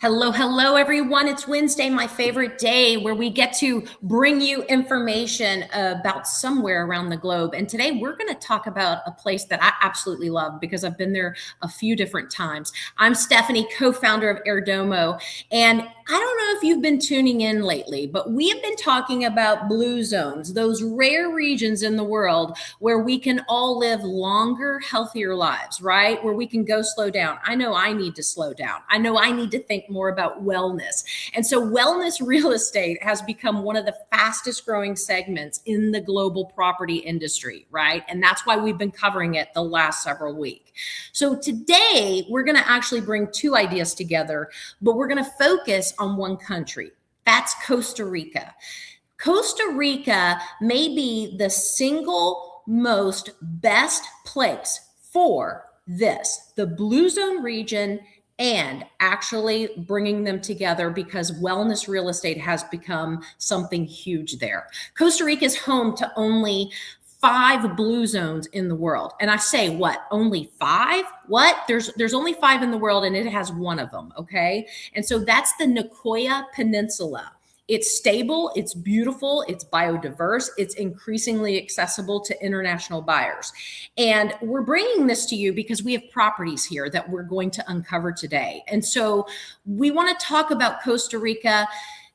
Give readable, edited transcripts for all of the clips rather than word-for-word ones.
Hello, hello, everyone. It's Wednesday, my favorite day, where we get to bring you information about somewhere around the globe. And today we're going to talk about a place that I absolutely love because I've been there a few different times. I'm Stephanie, co-founder of Airdomo. And I don't know if you've been tuning in lately, but we have been talking about blue zones, those rare regions in the world where we can all live longer, healthier lives, right? Where we can go slow down. I know I need to slow down. I know I need to think more about wellness. And so wellness real estate has become one of the fastest growing segments in the global property industry, right? And that's why we've been covering it the last several weeks. So today we're going to actually bring two ideas together, but we're going to focus on one country. That's Costa Rica. Costa Rica may be the single most best place for this, the Blue Zone region, and actually bringing them together because wellness real estate has become something huge there. Costa Rica is home to only 5 blue zones in the world. And I say, what, only 5? What? There's only 5 in the world, and it has one of them, okay? And so that's the Nicoya Peninsula. It's stable, it's beautiful, it's biodiverse, it's increasingly accessible to international buyers. And we're bringing this to you because we have properties here that we're going to uncover today. And so we want to talk about Costa Rica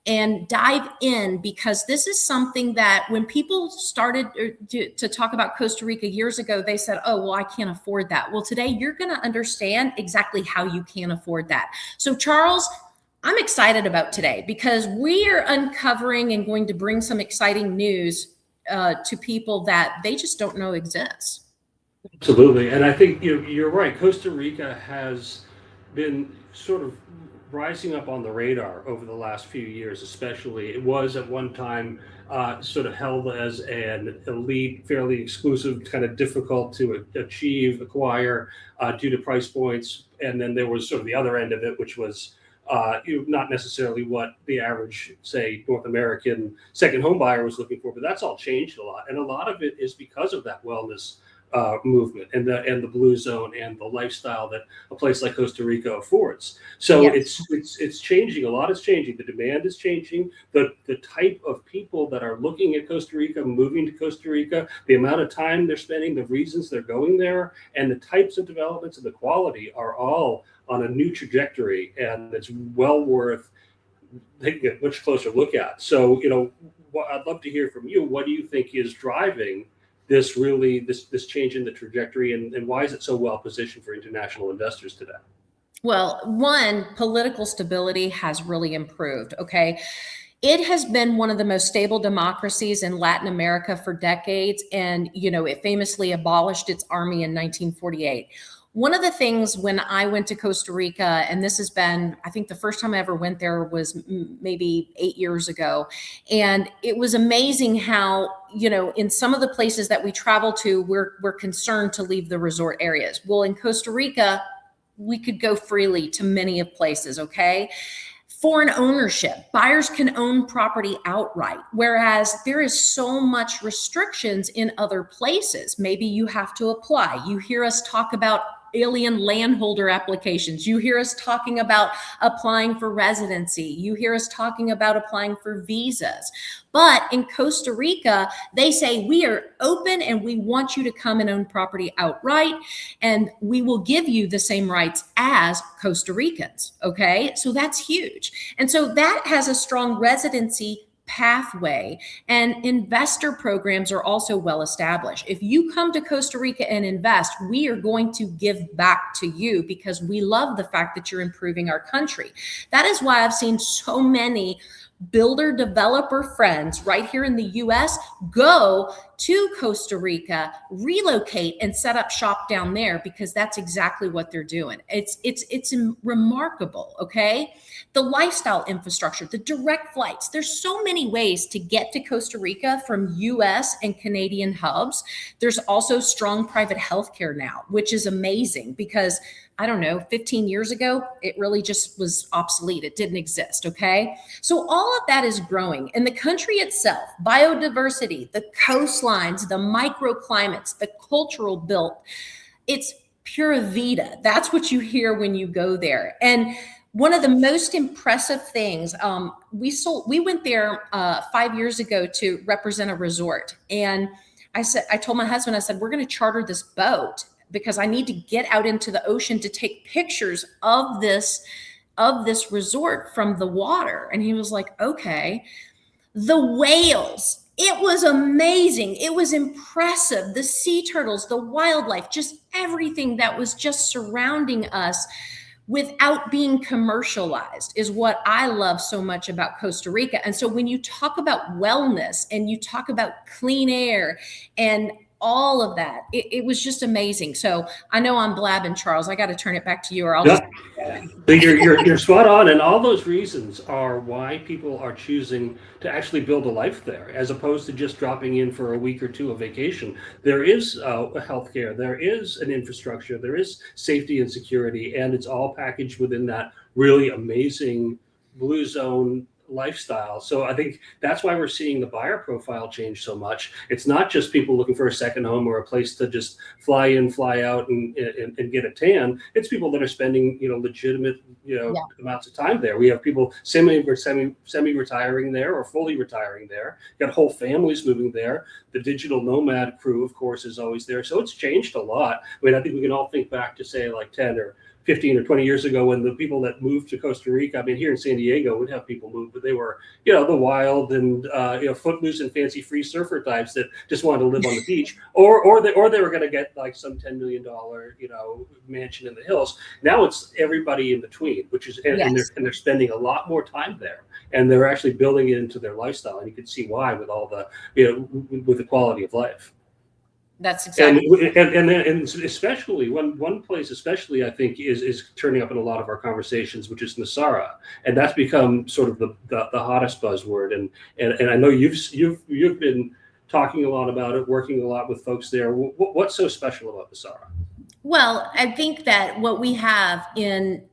and dive in because this is something that when people started to talk about Costa Rica years ago, they said, oh, well, I can't afford that. Well, today you're going to understand exactly how you can afford that. So Charles, I'm excited about today because we are uncovering and going to bring some exciting news to people that they just don't know exists. Absolutely. And I think you're right. Costa Rica has been sort of rising up on the radar over the last few years, especially. It was at one time sort of held as an elite, fairly exclusive, kind of difficult to achieve, acquire due to price points. And then there was sort of the other end of it, which was not necessarily what the average, say, North American second home buyer was looking for, but that's all changed a lot. And a lot of it is because of that wellness movement and the blue zone and the lifestyle that a place like Costa Rica affords. So Yes. it's changing. A lot is changing. The demand is changing. The type of people that are looking at Costa Rica, moving to Costa Rica, the amount of time they're spending, the reasons they're going there, and the types of developments and the quality are all on a new trajectory, and it's well worth taking a much closer look at. So, I'd love to hear from you. What do you think is driving this change in the trajectory, and why is it so well positioned for international investors today? Well, one, political stability has really improved. Okay. It has been one of the most stable democracies in Latin America for decades. And, it famously abolished its army in 1948. One of the things when I went to Costa Rica, and this has been, I think the first time I ever went there was maybe 8 years ago. And it was amazing how, in some of the places that we travel to, we're concerned to leave the resort areas. Well, in Costa Rica, we could go freely to many of places, okay? Foreign ownership, buyers can own property outright, whereas there is so much restrictions in other places. Maybe you have to apply. You hear us talk about alien landholder applications. You hear us talking about applying for residency. You hear us talking about applying for visas. But in Costa Rica, they say we are open and we want you to come and own property outright, and we will give you the same rights as Costa Ricans. Okay, so that's huge. And so that has a strong residency pathway, and investor programs are also well established. If you come to Costa Rica and invest, we are going to give back to you because we love the fact that you're improving our country. That is why I've seen so many builder developer friends right here in the US go to Costa Rica, relocate and set up shop down there because that's exactly what they're doing. It's remarkable, okay? The lifestyle infrastructure, the direct flights. There's so many ways to get to Costa Rica from US and Canadian hubs. There's also strong private healthcare now, which is amazing because I don't know, 15 years ago, it really just was obsolete. It didn't exist, okay? So all of that is growing. And the country itself, biodiversity, the coastlines, the microclimates, the cultural built, it's pura vida. That's what you hear when you go there. And One of the most impressive things, we went there 5 years ago to represent a resort. And I told my husband, I said, we're going to charter this boat because I need to get out into the ocean to take pictures of this resort from the water. And he was like, okay. The whales, it was amazing. It was impressive. The sea turtles, the wildlife, just everything that was just surrounding us without being commercialized is what I love so much about Costa Rica. And so when you talk about wellness and you talk about clean air and all of that, it was just amazing. So I know I'm blabbing, Charles. I got to turn it back to you, or I'll just. So you're spot on, and all those reasons are why people are choosing to actually build a life there, as opposed to just dropping in for a week or two of vacation. There is healthcare, there is an infrastructure, there is safety and security, and it's all packaged within that really amazing blue zone lifestyle. So I think that's why we're seeing the buyer profile change so much. It's not just people looking for a second home or a place to just fly in, fly out, and get a tan. It's people that are spending legitimate amounts of time there. We have people semi retiring there or fully retiring there. Got whole families moving there. The digital nomad crew, of course, is always there. So it's changed a lot. I mean, I think we can all think back to, say, like 10 or 15 or 20 years ago, when the people that moved to Costa Rica, I mean, here in San Diego, would have people move, but they were, the wild and, footloose and fancy free surfer types that just wanted to live on the beach, or they were going to get like some $10 million, mansion in the hills. Now it's everybody in between, which is, and they're spending a lot more time there, and they're actually building it into their lifestyle. And you can see why with all the, with the quality of life. That's exactly. And especially one place, especially I think is turning up in a lot of our conversations, which is Nasara, and that's become sort of the hottest buzzword. And I know you've been talking a lot about it, working a lot with folks there. What's so special about Nasara? Well, I think that what we have in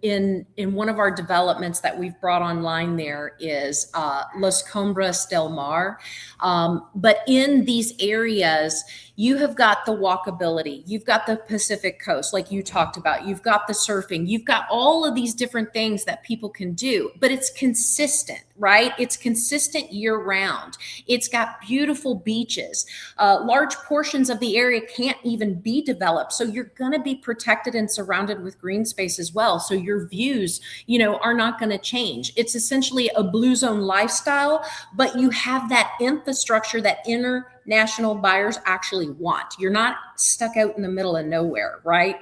one of our developments that we've brought online there is Las Cumbres del Mar. But in these areas, you have got the walkability, you've got the Pacific coast, like you talked about, you've got the surfing, you've got all of these different things that people can do, but it's consistent, right? It's consistent year round. It's got beautiful beaches. Large portions of the area can't even be developed. So you're going to be protected and surrounded with green space as well. So your views, are not going to change. It's essentially a blue zone lifestyle, but you have that infrastructure that international buyers actually want. You're not stuck out in the middle of nowhere, right?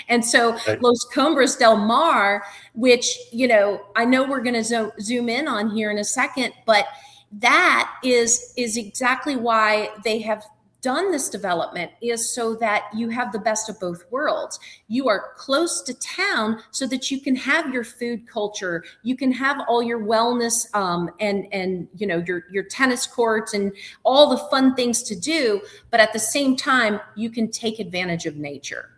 And so Los Cumbres del Mar, which, I know we're going to zoom in on here in a second, but that is exactly why they have done this development, is so that you have the best of both worlds. You are close to town so that you can have your food culture, you can have all your wellness, and your tennis courts and all the fun things to do, but at the same time, you can take advantage of nature.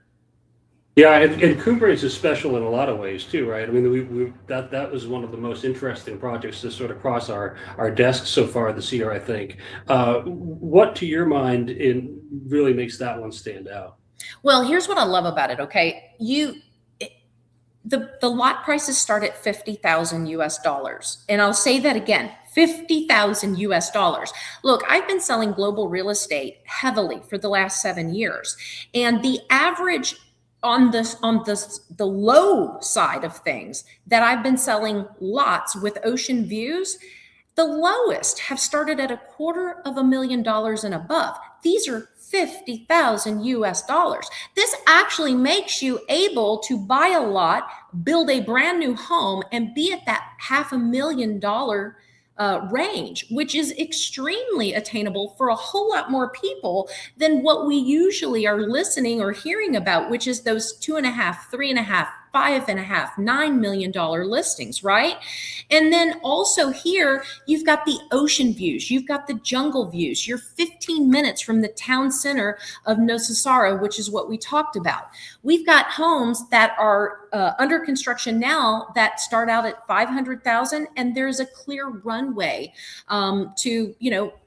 Yeah, and Cumbres is special in a lot of ways too, right? I mean, that was one of the most interesting projects to sort of cross our desks so far this year, I think. What, to your mind, really makes that one stand out? Well, here's what I love about it. Okay, the lot prices start at $50,000 and I'll say that again. $50,000. Look, I've been selling global real estate heavily for the last 7 years, and the average on the low side of things that I've been selling lots with ocean views, the lowest have started at $250,000 and above. These are $50,000. This actually makes you able to buy a lot, build a brand new home, and be at that $500,000 range, which is extremely attainable for a whole lot more people than what we usually are listening or hearing about, which is those 2.5, 3.5, $5.5, $9 million listings, right? And then also here, you've got the ocean views, you've got the jungle views. You're 15 minutes from the town center of Nosasara, which is what we talked about. We've got homes that are under construction now that start out at 500,000, and there's a clear runway to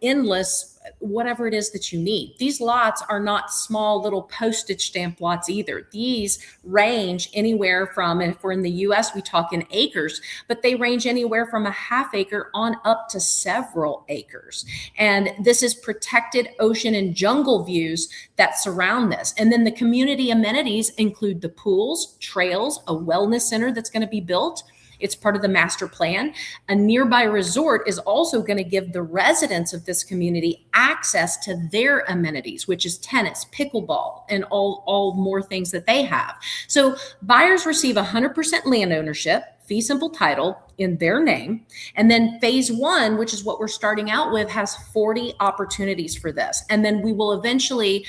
endless whatever it is that you need. These lots are not small little postage stamp lots either. These range anywhere from, if we're in the US, we talk in acres, but they range anywhere from a half acre on up to several acres. And this is protected ocean and jungle views that surround this. And then the community amenities include the pools, trails, a wellness center that's going to be built. It's part of the master plan. A nearby resort is also going to give the residents of this community access to their amenities, which is tennis, pickleball, and all more things that they have. So buyers receive 100% land ownership, fee simple title in their name. And then phase one, which is what we're starting out with, has 40 opportunities for this. And then we will eventually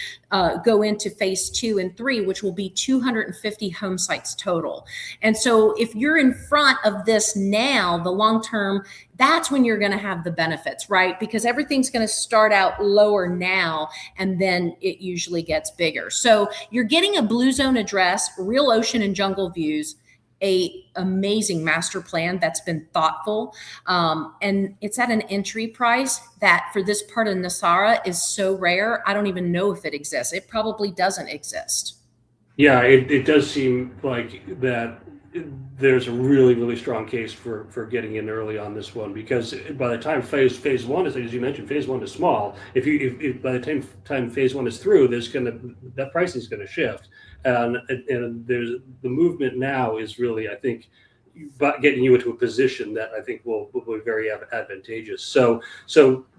go into phase 2 and 3, which will be 250 home sites total. And so if you're in front of this now, the long-term, that's when you're going to have the benefits, right? Because everything's going to start out lower now, and then it usually gets bigger. So you're getting a blue zone address, real ocean and jungle views, a amazing master plan that's been thoughtful. And it's at an entry price that for this part of Nasara is so rare. I don't even know if it exists. It probably doesn't exist. Yeah, it does seem like that there's a really, really strong case for getting in early on this one, because by the time phase one is, as you mentioned, phase one is small. If by the time phase one is through, that pricing is going to shift. And there's the movement now is really, I think, getting you into a position that I think will be very advantageous. So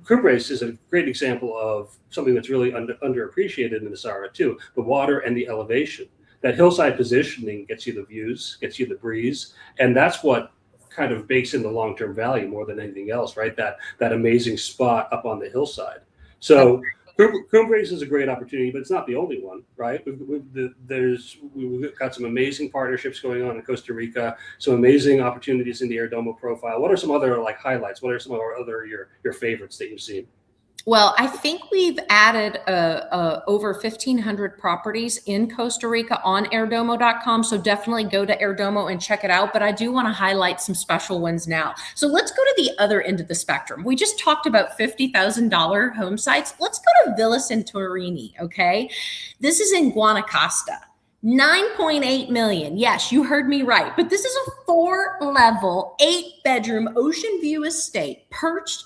Cumbres is a great example of something that's really underappreciated in the Nasara too: the water and the elevation. That hillside positioning gets you the views, gets you the breeze, and that's what kind of bakes in the long-term value more than anything else, right? That amazing spot up on the hillside. So Cumbres is a great opportunity, but it's not the only one, right? We've got some amazing partnerships going on in Costa Rica, some amazing opportunities in the Airdomo profile. What are some other highlights? What are some of your favorites that you've seen? Well, I think we've added over 1,500 properties in Costa Rica on airdomo.com. So definitely go to Airdomo and check it out. But I do want to highlight some special ones now. So let's go to the other end of the spectrum. We just talked about $50,000 home sites. Let's go to Villa Santorini, okay? This is in Guanacaste. 9.8 million. Yes, you heard me right. But this is a 4-level, 8-bedroom ocean view estate perched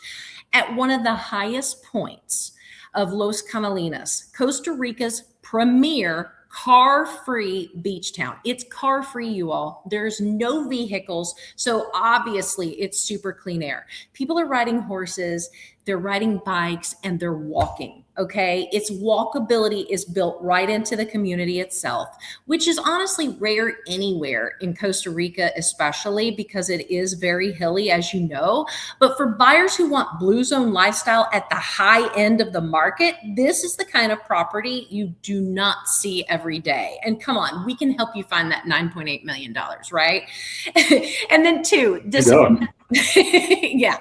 at one of the highest points of Los Canalinas, Costa Rica's premier car-free beach town. It's car-free, you all. There's no vehicles, so obviously it's super clean air. People are riding horses, they're riding bikes, and they're walking. Okay, its walkability is built right into the community itself, which is honestly rare anywhere in Costa Rica, especially because it is very hilly, as you know. But for buyers who want blue zone lifestyle at the high end of the market, this is the kind of property you do not see every day. And come on, we can help you find that $9.8 million, right? And then yeah.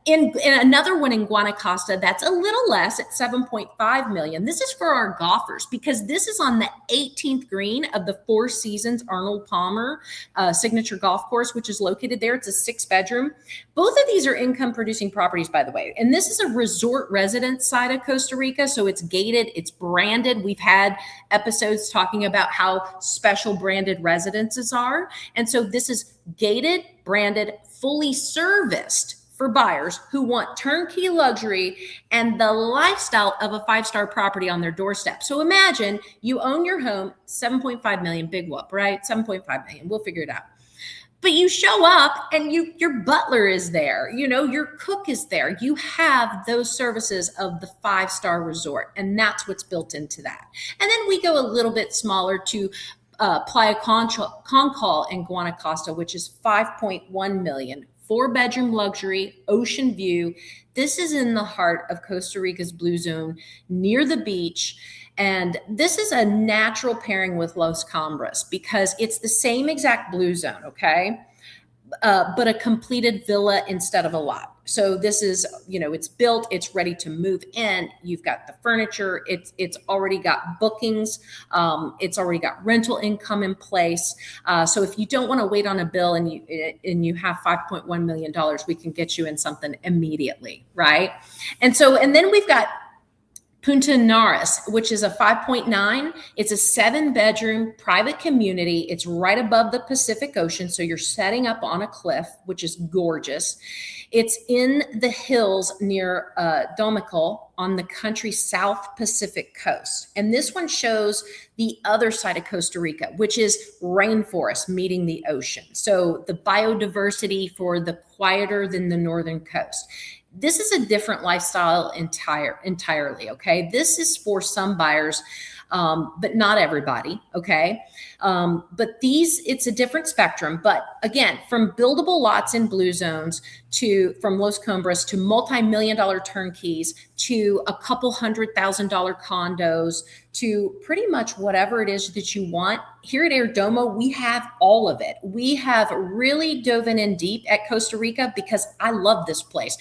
In another one in Guanacaste, that's a little less at 7.5 million. This is for our golfers because this is on the 18th green of the Four Seasons Arnold Palmer signature golf course, which is located there. It's a 6-bedroom. Both of these are income producing properties, by the way. And this is a resort residence side of Costa Rica. So it's gated, it's branded. We've had episodes talking about how special branded residences are. And so this is gated, branded, fully serviced for buyers who want turnkey luxury and the lifestyle of a 5-star property on their doorstep. So imagine you own your home, 7.5 million, big whoop, right? 7.5 million, we'll figure it out. But you show up and your butler is there, your cook is there. You have those services of the 5-star resort, and that's what's built into that. And then we go a little bit smaller to Playa Concal in Guanacaste, which is 5.1 million. 4-bedroom luxury, ocean view. This is in the heart of Costa Rica's blue zone near the beach. And this is a natural pairing with Los Cambres because it's the same exact blue zone, okay? But a completed villa instead of a lot. So this is, it's built, it's ready to move in. You've got the furniture. It's already got bookings. It's already got rental income in place. So if you don't want to wait on a bill and you have $5.1 million, we can get you in something immediately, right? And then we've got Punta Naras, which is a 5.9. It's a 7-bedroom private community. It's right above the Pacific Ocean. So you're setting up on a cliff, which is gorgeous. It's in the hills near Domical on the country's South Pacific coast. And this one shows the other side of Costa Rica, which is rainforest meeting the ocean. So the biodiversity for the quieter than the northern coast. This is a different lifestyle entirely, okay? This is for some buyers, but not everybody, okay? But it's a different spectrum. But again, from buildable lots in blue zones from Los Cumbres to multi-million-dollar turnkeys to a couple $100,000 condos to pretty much whatever it is that you want. Here at Airdomo, we have all of it. We have really dove in deep at Costa Rica because I love this place.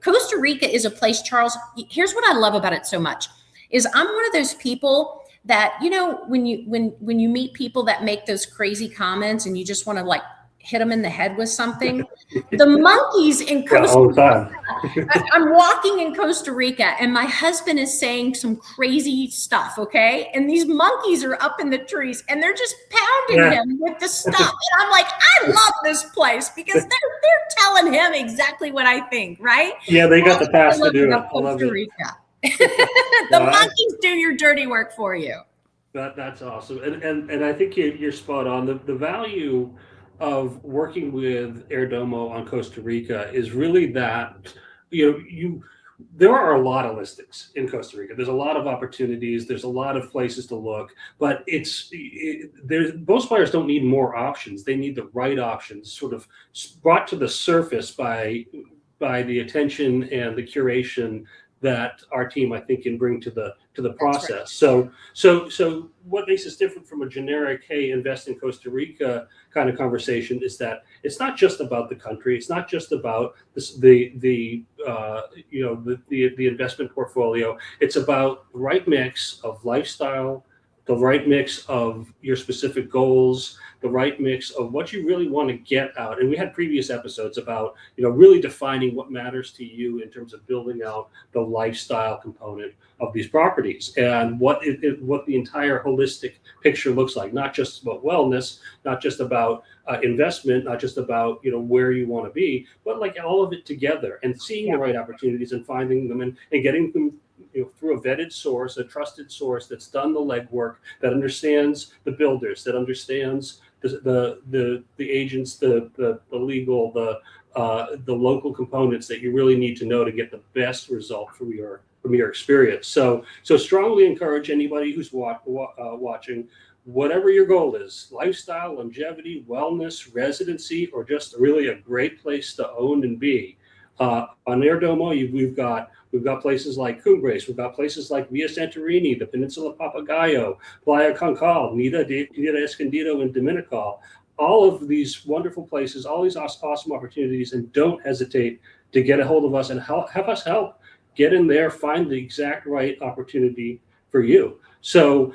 Costa Rica is a place, Charles, here's what I love about it so much, is I'm one of those people that, when you meet people that make those crazy comments and you just want to like hit them in the head with something. The monkeys in Costa Rica. I'm walking in Costa Rica and my husband is saying some crazy stuff, okay? And these monkeys are up in the trees and they're just pounding him with the stuff. And I'm like, I love this place because they're telling him exactly what I think, right? Yeah, they got the pass to do it. Costa Rica. The monkeys do your dirty work for you. That's awesome. And I think you're spot on. The value of working with Airdomo on Costa Rica is really that, there are a lot of listings in Costa Rica. There's a lot of opportunities. There's a lot of places to look, but most buyers don't need more options. They need the right options sort of brought to the surface by the attention and the curation that our team, I think, can bring to the process. Right. So what makes us different from a generic, hey, invest in Costa Rica kind of conversation is that it's not just about the country. It's not just about the investment portfolio. It's about the right mix of lifestyle, the right mix of your specific goals, the right mix of what you really want to get out. And we had previous episodes about, really defining what matters to you in terms of building out the lifestyle component of these properties and what the entire holistic picture looks like, not just about wellness, not just about investment, not just about, where you want to be, but like all of it together and seeing the right opportunities and finding them and getting them through a vetted source, a trusted source that's done the legwork, that understands the builders, that understands the agents, the legal, the local components that you really need to know to get the best result from your experience. So strongly encourage anybody who's watching, whatever your goal is, lifestyle, longevity, wellness, residency, or just really a great place to own and be. On Airdomo, we've got places like Cumbres, we've got places like Villa Santorini, the Peninsula Papagayo, Playa Concal, Nida Escondido, and Dominical. All of these wonderful places, all these awesome opportunities, and don't hesitate to get a hold of us and have us help get in there, find the exact right opportunity for you. So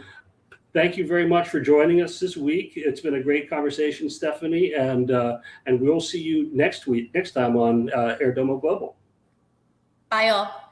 thank you very much for joining us this week. It's been a great conversation, Stephanie, and we'll see you next time on Airdomo Global. Bye, all.